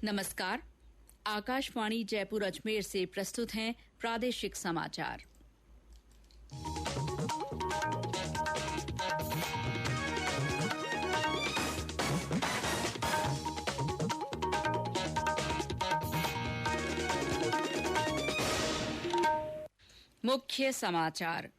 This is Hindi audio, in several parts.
नमस्कार। आकाशवाणी जयपुर अजमेर से प्रस्तुत हैं प्रादेशिक समाचार। मुख्य समाचार।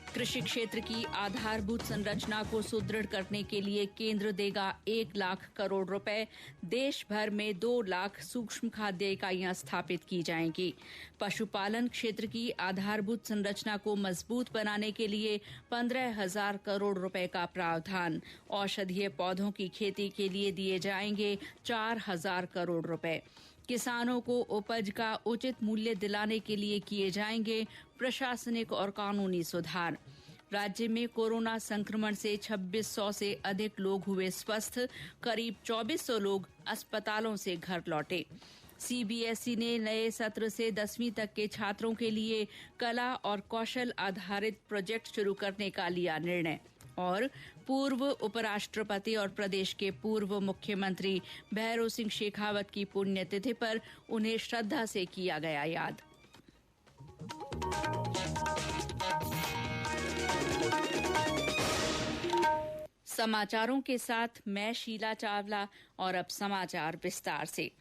कृषि क्षेत्र की आधारभूत संरचना को सुदृढ़ करने के लिए केंद्र देगा 1 लाख करोड़ रुपए। देश भर में 2 लाख सूक्ष्म खाद्य इकाइयां स्थापित की जाएंगी। पशुपालन क्षेत्र की आधारभूत संरचना को मजबूत बनाने के लिए 15,000 करोड़ रुपए का प्रावधान। औषधीय पौधों की खेती के लिए दिए जाएंगे 4,000 करोड़ रुपए। किसानों को उपज का उचित मूल्य दिलाने के लिए किए जाएंगे प्रशासनिक और कानूनी सुधार। राज्य में कोरोना संक्रमण से 2600 से अधिक लोग हुए स्वस्थ। करीब 2400 लोग अस्पतालों से घर लौटे। सीबीएसई ने नए सत्र से 10वीं तक के छात्रों के लिए कला और कौशल आधारित प्रोजेक्ट शुरू करने का लिया निर्णय। और पूर्व उपराष्ट्रपति और प्रदेश के पूर्व मुख्यमंत्री भैरों सिंह शेखावत की पुण्यतिथि पर उन्हें श्रद्धा से किया गया याद। समाचारों के साथ मैं शीला चावला और अब समाचार विस्तार से।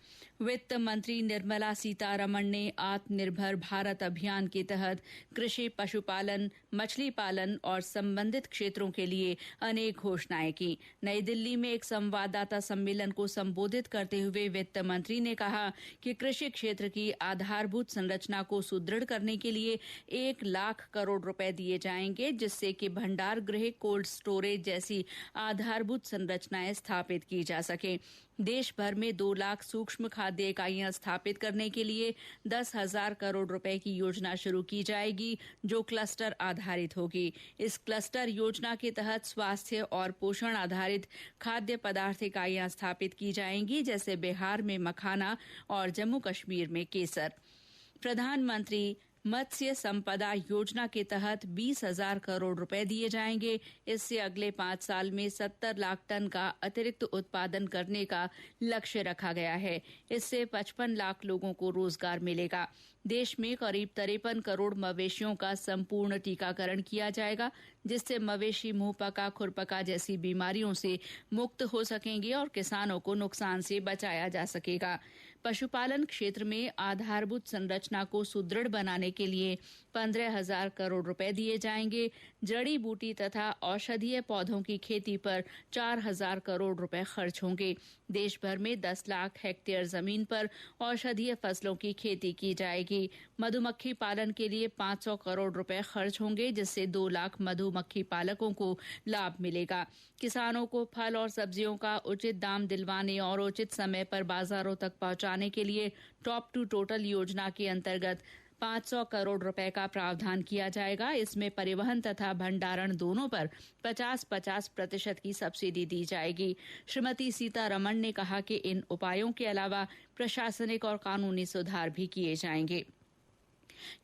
वित्त मंत्री निर्मला सीतारमण ने आत्मनिर्भर भारत अभियान के तहत कृषि, पशुपालन, मछली पालन और संबंधित क्षेत्रों के लिए अनेक घोषणाएं की। नई दिल्ली में एक संवाददाता सम्मेलन को संबोधित करते हुए वित्त मंत्री ने कहा कि कृषि क्षेत्र की आधारभूत संरचना को सुदृढ़ करने के लिए 1 लाख करोड़ रुपए दिए जाएंगे, जिससे कि भंडार गृह, कोल्ड स्टोरेज जैसी आधारभूत संरचनाएं स्थापित की जा सके। देश भर में 2 लाख सूक्ष्म खाद्य इकाइयां स्थापित करने के लिए 10,000 करोड़ रुपए की योजना शुरू की जाएगी, जो क्लस्टर आधारित होगी। इस क्लस्टर योजना के तहत स्वास्थ्य और पोषण आधारित खाद्य पदार्थ इकाइयां स्थापित की जाएंगी, जैसे बिहार में मखाना और जम्मू कश्मीर में केसर। प्रधानमंत्री मत्स्य संपदा योजना के तहत 20,000 करोड़ रुपए दिए जाएंगे। इससे अगले 5 साल में 70 लाख टन का अतिरिक्त उत्पादन करने का लक्ष्य रखा गया है। इससे 55 लाख लोगों को रोजगार मिलेगा। देश में करीब 53 करोड़ मवेशियों का संपूर्ण टीकाकरण किया जाएगा, जिससे मवेशी मुंहपका, खुरपका जैसी बीमारियों से मुक्त हो सकेंगे और किसानों को नुकसान से बचाया जा सकेगा। पशुपालन क्षेत्र में आधारभूत संरचना को सुदृढ़ बनाने के लिए 15,000 करोड़ रुपए दिए जाएंगे। जड़ी बूटी तथा औषधीय पौधों की खेती पर 4,000 करोड़ रुपए खर्च होंगे। देश भर में 10 लाख हेक्टेयर जमीन पर औषधीय फसलों की खेती की जाएगी। मधुमक्खी पालन के लिए 500 करोड़ रुपए खर्च होंगे, जिससे 2 लाख मधुमक्खी पालकों को लाभ मिलेगा। किसानों को फल और सब्जियों का उचित दाम दिलवाने और उचित समय पर बाजारों तक पहुंचाने के लिए टॉप टू टोटल योजना के अंतर्गत 500 करोड़ रुपए का प्रावधान किया जाएगा। इसमें परिवहन तथा भंडारण दोनों पर 50-50% की सब्सिडी दी जाएगी। श्रीमती सीतारमण ने कहा कि इन उपायों के अलावा प्रशासनिक और कानूनी सुधार भी किए जाएंगे।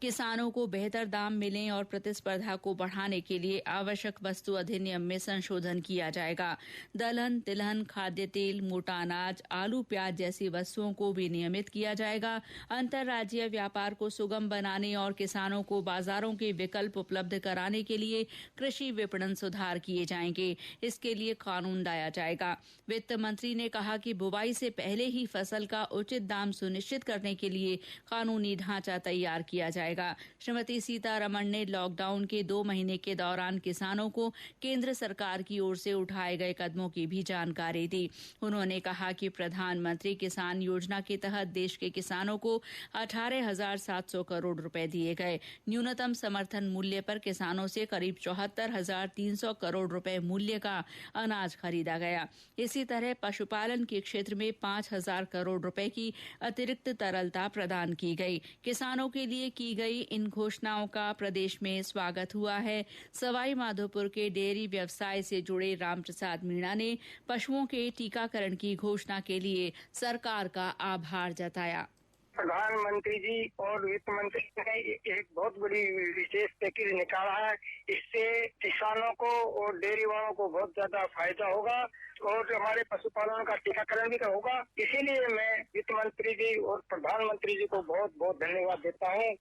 किसानों को बेहतर दाम मिलें और प्रतिस्पर्धा को बढ़ाने के लिए आवश्यक वस्तु अधिनियम में संशोधन किया जाएगा। दलहन, तिलहन, खाद्य तेल, मोटा अनाज, आलू, प्याज जैसी वस्तुओं को विनियमित किया जाएगा। अंतर्राज्यीय व्यापार को सुगम बनाने और किसानों को बाजारों के विकल्प उपलब्ध कराने के लिए कृषि विपणन सुधार किए जाएंगे। इसके लिए कानून लाया जाएगा। वित्त मंत्री ने कहा कि बुवाई से पहले ही फसल का उचित दाम सुनिश्चित करने के लिए कानूनी ढांचा तैयार किया जाएगा। श्रीमती सीतारमण ने लॉकडाउन के 2 महीने के दौरान किसानों को केंद्र सरकार की ओर से उठाए गए कदमों की भी जानकारी दी। उन्होंने कहा कि प्रधानमंत्री किसान योजना के तहत देश के किसानों को 18,700 करोड़ रुपए दिए गए। न्यूनतम समर्थन मूल्य पर किसानों से करीब 74,300 करोड़ रुपए मूल्य का अनाज खरीदा गया। इसी तरह पशुपालन के क्षेत्र में 5,000 करोड़ रुपए की अतिरिक्त तरलता प्रदान की गई। किसानों के लिए की गई इन घोषणाओं का प्रदेश में स्वागत हुआ है। सवाई माधोपुर के डेयरी व्यवसाय से जुड़े रामप्रसाद मीणा ने पशुओं के टीकाकरण की घोषणा के लिए सरकार का आभार जताया। प्रधानमंत्री जी और वित्त मंत्री ने एक बहुत बड़ी विशेष पैकेज निकाला है। इससे किसानों को और डेयरी वालों को बहुत ज्यादा फायदा होगा और हमारे पशुपालन का टीकाकरण भी होगा। इसीलिए मैं वित्त मंत्री जी और प्रधानमंत्री जी को बहुत बहुत धन्यवाद देता हूँ।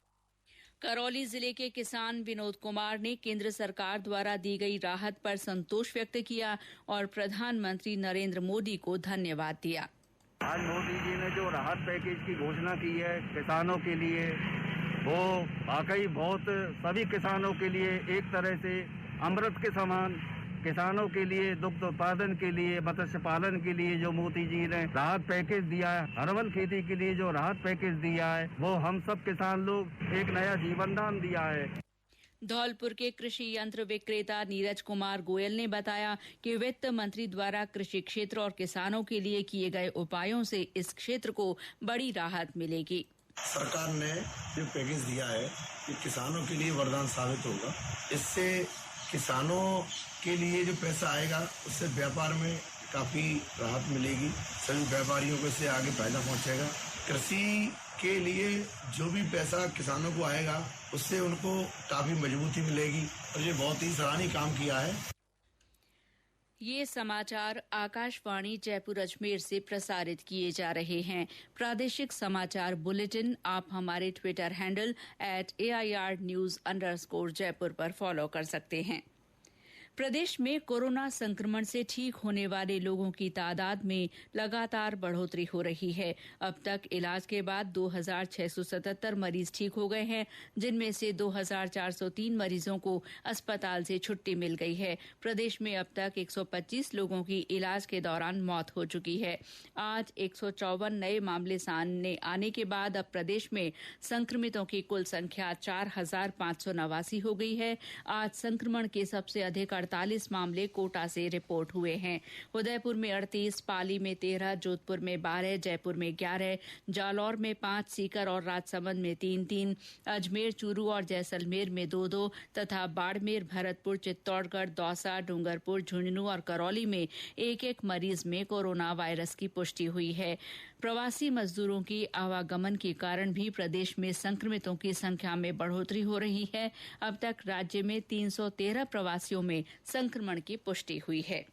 करौली जिले के किसान विनोद कुमार ने केंद्र सरकार द्वारा दी गई राहत पर संतोष व्यक्त किया और प्रधानमंत्री नरेंद्र मोदी को धन्यवाद दिया। आज मोदी जी ने जो राहत पैकेज की घोषणा की है किसानों के लिए, वो वाकई बहुत सभी किसानों के लिए एक तरह से अमृत के समान, किसानों के लिए, दुग्ध उत्पादन के लिए, मत्स्य पालन के लिए जो मोदी जी ने राहत पैकेज दिया है, हर्बल खेती के लिए जो राहत पैकेज दिया है, वो हम सब किसान लोग एक नया जीवन दान दिया है। धौलपुर के कृषि यंत्र विक्रेता नीरज कुमार गोयल ने बताया कि वित्त मंत्री द्वारा कृषि क्षेत्र और किसानों के लिए किए गए उपायों से इस क्षेत्र को बड़ी राहत मिलेगी। सरकार ने जो पैकेज दिया है ये किसानों के लिए वरदान साबित होगा। इससे किसानों के लिए जो पैसा आएगा उससे व्यापार में काफी राहत मिलेगी। सभी व्यापारियों को इससे आगे फायदा पहुंचेगा। कृषि के लिए जो भी पैसा किसानों को आएगा उससे उनको काफी मजबूती मिलेगी और ये बहुत ही सराहनीय काम किया है। ये समाचार आकाशवाणी जयपुर अजमेर से प्रसारित किए जा रहे हैं। प्रादेशिक समाचार बुलेटिन आप हमारे ट्विटर हैंडल @AIRnews_जयपुर पर फॉलो कर सकते हैं। प्रदेश में कोरोना संक्रमण से ठीक होने वाले लोगों की तादाद में लगातार बढ़ोतरी हो रही है। अब तक इलाज के बाद 2677 मरीज ठीक हो गए हैं, जिनमें से 2403 मरीजों को अस्पताल से छुट्टी मिल गई है। प्रदेश में अब तक 125 लोगों की इलाज के दौरान मौत हो चुकी है। आज 154 नए मामले सामने आने के बाद अब प्रदेश में संक्रमितों की कुल संख्या 4589 हो गई है। आज संक्रमण के सबसे अधिक 48 मामले कोटा से रिपोर्ट हुए हैं। उदयपुर में 38, पाली में 13, जोधपुर में 12, जयपुर में 11, जालौर में 5, सीकर और राजसमंद में 3-3, अजमेर, चूरू और जैसलमेर में 2-2 तथा बाड़मेर, भरतपुर, चित्तौड़गढ़, दौसा, डूंगरपुर, झुंझुनू और करौली में 1-1 मरीज में कोरोना वायरस की पुष्टि हुई है। प्रवासी मजदूरों की आवागमन के कारण भी प्रदेश में संक्रमितों की संख्या में बढ़ोतरी हो रही है। अब तक राज्य में 313 प्रवासियों में संक्रमण की पुष्टि हुई है।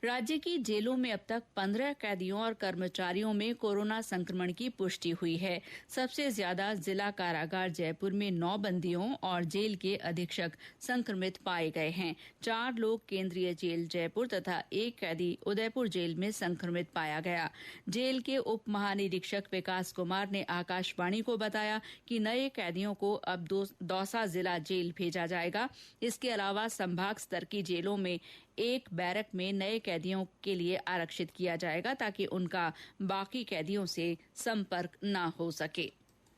राज्य की जेलों में अब तक 15 कैदियों और कर्मचारियों में कोरोना संक्रमण की पुष्टि हुई है। सबसे ज्यादा जिला कारागार जयपुर में 9 बंदियों और जेल के अधीक्षक संक्रमित पाए गए हैं। 4 लोग केंद्रीय जेल जयपुर तथा 1 कैदी उदयपुर जेल में संक्रमित पाया गया। जेल के उप महानिरीक्षक विकास कुमार ने आकाशवाणी को बताया कि नए कैदियों को अब दौसा जिला जेल भेजा जाएगा। इसके अलावा संभाग स्तर की जेलों में एक बैरक में नए कैदियों के लिए आरक्षित किया जाएगा ताकि उनका बाकी कैदियों से संपर्क न हो सके।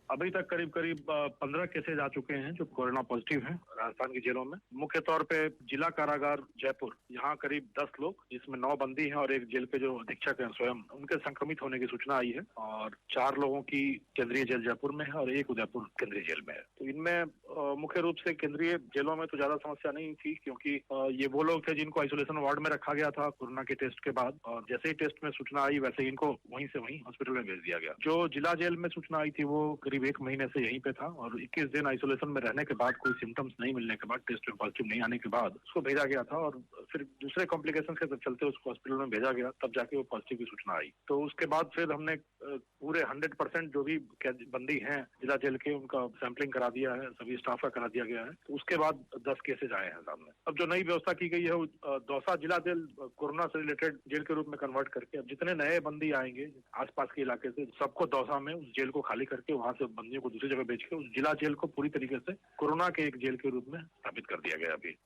अभी तक करीब 15 केसेज आ चुके हैं जो कोरोना पॉजिटिव हैं राजस्थान की जेलों में। मुख्य तौर पे जिला कारागार जयपुर, यहाँ करीब 10 लोग, जिसमें 9 बंदी हैं और एक जेल के जो अधीक्षक हैं स्वयं, उनके संक्रमित होने की सूचना आई है। और 4 लोगों की केंद्रीय जेल जयपुर में है और 1 उदयपुर केंद्रीय जेल में है। तो इनमें मुख्य रूप से केंद्रीय जेलों में तो ज्यादा समस्या नहीं थी, क्योंकि ये वो लोग थे जिनको आइसोलेशन वार्ड में रखा गया था कोरोना के टेस्ट के बाद, और जैसे ही टेस्ट में सूचना आई वैसे ही इनको वहीं से वहीं हॉस्पिटल में भेज दिया गया। जो जिला जेल में सूचना आई थी वो करीब 1 महीने से यहीं पे था और 21 दिन आइसोलेशन में रहने के बाद, कोई सिम्टम्स नहीं मिलने के बाद, टेस्ट में पॉजिटिव नहीं आने के बाद उसको भेजा गया था और फिर दूसरे कॉम्प्लिकेशन के चलते उसको हॉस्पिटल में भेजा गया, तब जाके वो पॉजिटिव की सूचना आई। तो उसके बाद फिर हमने पूरे 100% जो भी बंदी हैं जिला जेल के, उनका सैंपलिंग करा दिया है, सभी स्टाफ का करा दिया गया है। तो उसके बाद 10 केसेज आए हैं सामने। अब जो नई व्यवस्था की गई है दौसा जिला जेल कोरोना से रिलेटेड जेल के रूप में कन्वर्ट करके, अब जितने नए बंदी आएंगे आसपास के इलाके से, सबको दौसा में उस जेल को खाली करके वहां से बंदियों को दूसरी जगह भेज के उस जिला जेल को पूरी तरीके से कोरोना के एक जेल के रूप में स्थापित कर दिया गया। अभी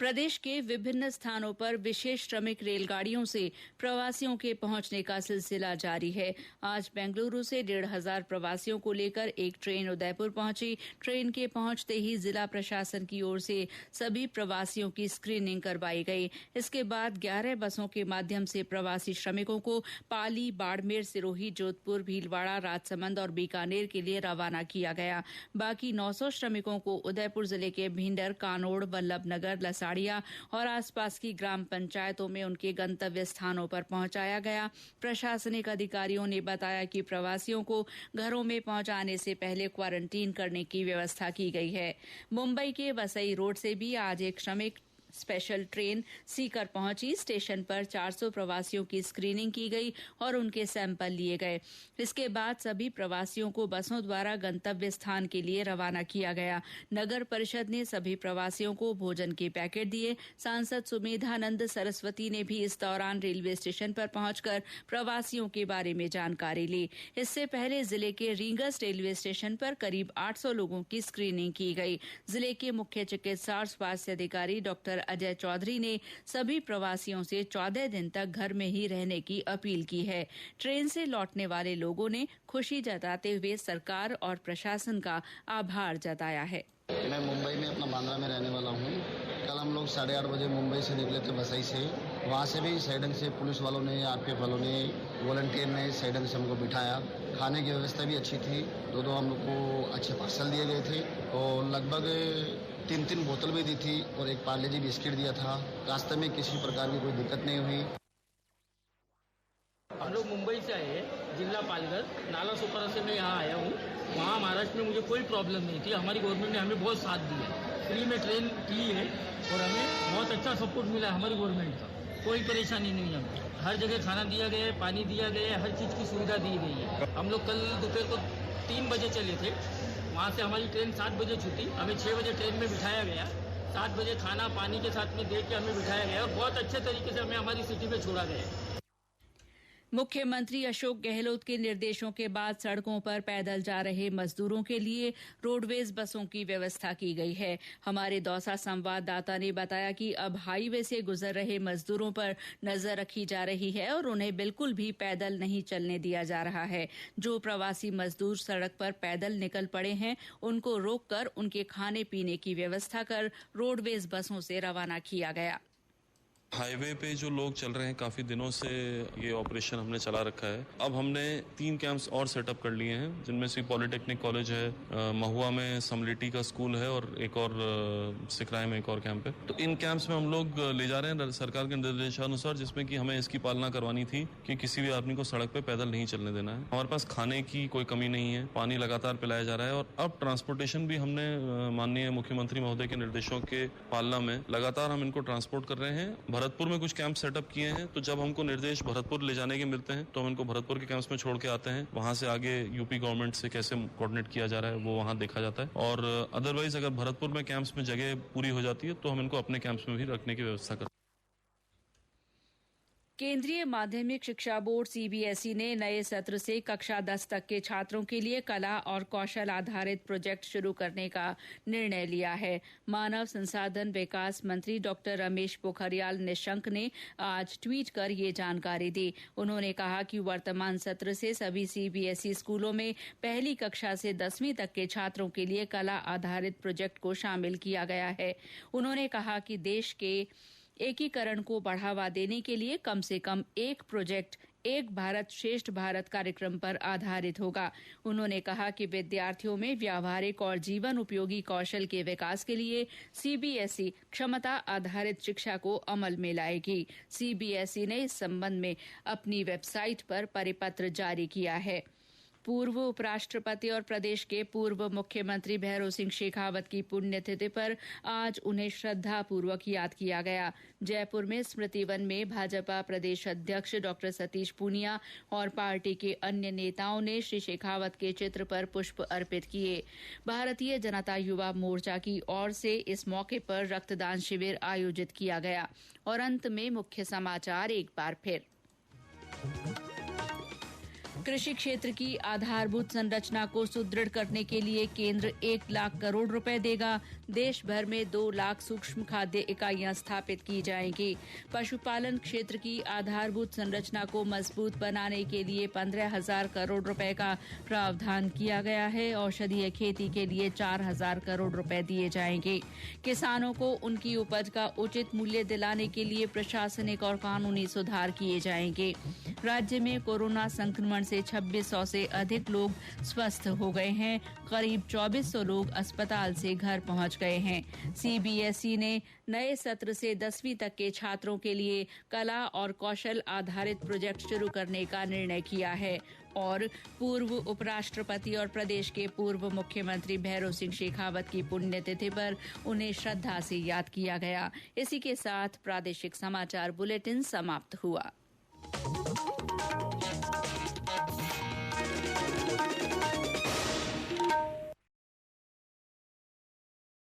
प्रदेश के विभिन्न स्थानों पर विशेष श्रमिक रेलगाड़ियों से प्रवासियों के पहुंचने का सिलसिला जारी है। आज बेंगलुरु से 1500 प्रवासियों को लेकर एक ट्रेन उदयपुर पहुंची। ट्रेन के पहुंचते ही जिला प्रशासन की ओर से सभी प्रवासियों की स्क्रीनिंग करवाई गई। इसके बाद 11 बसों के माध्यम से प्रवासी श्रमिकों को पाली, बाड़मेर, सिरोही, जोधपुर, भीलवाड़ा, राजसमंद और बीकानेर के लिए रवाना किया गया। बाकी 900 श्रमिकों को उदयपुर जिले के भिंडर, कानोड़, वल्लभनगर, लसाड़ रेवाड़िया और आसपास की ग्राम पंचायतों में उनके गंतव्य स्थानों पर पहुंचाया गया। प्रशासनिक अधिकारियों ने बताया कि प्रवासियों को घरों में पहुंचाने से पहले क्वारंटीन करने की व्यवस्था की गई है। मुंबई के वसई रोड से भी आज एक श्रमिक स्पेशल ट्रेन सीकर पहुंची। स्टेशन पर 400 प्रवासियों की स्क्रीनिंग की गई और उनके सैंपल लिए गए। इसके बाद सभी प्रवासियों को बसों द्वारा गंतव्य स्थान के लिए रवाना किया गया। नगर परिषद ने सभी प्रवासियों को भोजन के पैकेट दिए। सांसद सुमेधानंद सरस्वती ने भी इस दौरान रेलवे स्टेशन पर पहुंचकर प्रवासियों के बारे में जानकारी ली। इससे पहले जिले के रींगस रेलवे स्टेशन पर करीब 800 लोगों की स्क्रीनिंग की गई। जिले के मुख्य चिकित्सा और स्वास्थ्य अधिकारी डॉक्टर अजय चौधरी ने सभी प्रवासियों से 14 दिन तक घर में ही रहने की अपील की है। ट्रेन से लौटने वाले लोगों ने खुशी जताते हुए सरकार और प्रशासन का आभार जताया है। मैं मुंबई में अपना बांद्रा में रहने वाला हूँ। कल हम लोग 8:30 बजे मुंबई से निकले थे वसई से। वहाँ से भी सही ढंग से पुलिस वालों ने, आरपीएफ वालों ने, वॉलंटियर ने सही ढंग से हमको बिठाया। खाने की व्यवस्था भी अच्छी थी। दो हम लोग को अच्छे पार्सल दिए गए थे और लगभग 3 बोतल भी दी थी और एक पार्ले जी बिस्किट दिया था। रास्ते में किसी प्रकार की कोई दिक्कत नहीं हुई। हम लोग मुंबई से आए हैं, जिला पालघर, नाला सोपारा से मैं यहाँ आया हूँ। वहाँ महाराष्ट्र में मुझे कोई प्रॉब्लम नहीं थी। हमारी गवर्नमेंट ने हमें बहुत साथ दिया, फ्री में ट्रेन की है और हमें बहुत अच्छा सपोर्ट मिला है हमारी गवर्नमेंट का। कोई परेशानी नहीं है हमें। हर जगह खाना दिया गया है, पानी दिया गया है, हर चीज़ की सुविधा दी गई है। हम लोग कल दोपहर को 3 बजे चले थे। वहाँ से हमारी ट्रेन 7 बजे छूटी। हमें 6 बजे ट्रेन में बिठाया गया। 7 बजे खाना पानी के साथ में दे के हमें बिठाया गया और बहुत अच्छे तरीके से हमें हमारी सिटी में छोड़ा गया। मुख्यमंत्री अशोक गहलोत के निर्देशों के बाद सड़कों पर पैदल जा रहे मजदूरों के लिए रोडवेज बसों की व्यवस्था की गई है। हमारे दौसा संवाददाता ने बताया कि अब हाईवे से गुजर रहे मजदूरों पर नजर रखी जा रही है और उन्हें बिल्कुल भी पैदल नहीं चलने दिया जा रहा है। जो प्रवासी मजदूर सड़क पर पैदल निकल पड़े हैं, उनको रोककर उनके खाने पीने की व्यवस्था कर रोडवेज बसों से रवाना किया गया। हाईवे पे जो लोग चल रहे हैं, काफ़ी दिनों से ये ऑपरेशन हमने चला रखा है। अब हमने 3 कैंप्स और सेटअप कर लिए हैं, जिनमें से पॉलिटेक्निक कॉलेज है, महुआ में समलिटी का स्कूल है और एक और सिकराय में एक और कैंप है। तो इन कैंप्स में हम लोग ले जा रहे हैं सरकार के निर्देशानुसार, जिसमें कि हमें इसकी पालना करवानी थी कि किसी भी आदमी को सड़क पे पैदल नहीं चलने देना है। हमारे पास खाने की कोई कमी नहीं है, पानी लगातार पिलाया जा रहा है और अब ट्रांसपोर्टेशन भी हमने माननीय मुख्यमंत्री महोदय के निर्देशों के पालना में लगातार हम इनको ट्रांसपोर्ट कर रहे हैं। भरतपुर में कुछ कैंप सेटअप किए हैं, तो जब हमको निर्देश भरतपुर ले जाने के मिलते हैं तो हम इनको भरतपुर के कैंप्स में छोड़ के आते हैं। वहां से आगे यूपी गवर्नमेंट से कैसे कोऑर्डिनेट किया जा रहा है वो वहां देखा जाता है और अदरवाइज अगर भरतपुर में कैंप्स में जगह पूरी हो जाती है तो हम इनको अपने कैंप्स में भी रखने की व्यवस्था करते हैं। केंद्रीय माध्यमिक शिक्षा बोर्ड सीबीएसई ने नए सत्र से कक्षा 10 तक के छात्रों के लिए कला और कौशल आधारित प्रोजेक्ट शुरू करने का निर्णय लिया है। मानव संसाधन विकास मंत्री डॉक्टर रमेश पोखरियाल निशंक ने आज ट्वीट कर ये जानकारी दी। उन्होंने कहा कि वर्तमान सत्र से सभी सीबीएसई स्कूलों में पहली कक्षा से 10वीं तक के छात्रों के लिए कला आधारित प्रोजेक्ट को शामिल किया गया है। उन्होंने कहा कि देश के एकीकरण को बढ़ावा देने के लिए कम से कम एक प्रोजेक्ट एक भारत श्रेष्ठ भारत कार्यक्रम पर आधारित होगा। उन्होंने कहा कि विद्यार्थियों में व्यावहारिक और जीवन उपयोगी कौशल के विकास के लिए सीबीएसई क्षमता आधारित शिक्षा को अमल में लाएगी। सीबीएसई ने इस संबंध में अपनी वेबसाइट पर परिपत्र जारी किया है। पूर्व उपराष्ट्रपति और प्रदेश के पूर्व मुख्यमंत्री भैरों सिंह शेखावत की पुण्यतिथि पर आज उन्हें श्रद्धापूर्वक याद किया गया। जयपुर में स्मृति वन में भाजपा प्रदेश अध्यक्ष डॉक्टर सतीश पूनिया और पार्टी के अन्य नेताओं ने श्री शेखावत के चित्र पर पुष्प अर्पित किए। भारतीय जनता युवा मोर्चा की ओर से इस मौके पर रक्तदान शिविर आयोजित किया गया। और अंत में मुख्य समाचार एक बार फिर। कृषि क्षेत्र की आधारभूत संरचना को सुदृढ़ करने के लिए केंद्र 1 लाख करोड़ रुपए देगा। देश भर में 2 लाख सूक्ष्म खाद्य इकाइयां स्थापित की जाएंगी। पशुपालन क्षेत्र की आधारभूत संरचना को मजबूत बनाने के लिए 15,000 करोड़ रुपए का प्रावधान किया गया है। औषधीय खेती के लिए 4,000 करोड़ रुपए दिए जाएंगे। किसानों को उनकी उपज का उचित मूल्य दिलाने के लिए प्रशासनिक और कानूनी सुधार किए जाएंगे। राज्य में कोरोना संक्रमण से 2600 से अधिक लोग स्वस्थ हो गए हैं। करीब 2400 लोग अस्पताल से घर पहुंच गए हैं। सीबीएसई ने नए सत्र से 10वीं तक के छात्रों के लिए कला और कौशल आधारित प्रोजेक्ट शुरू करने का निर्णय किया है और पूर्व उपराष्ट्रपति और प्रदेश के पूर्व मुख्यमंत्री भैरों सिंह शेखावत की पुण्यतिथि पर उन्हें श्रद्धा से याद किया गया। इसी के साथ प्रादेशिक समाचार बुलेटिन समाप्त हुआ।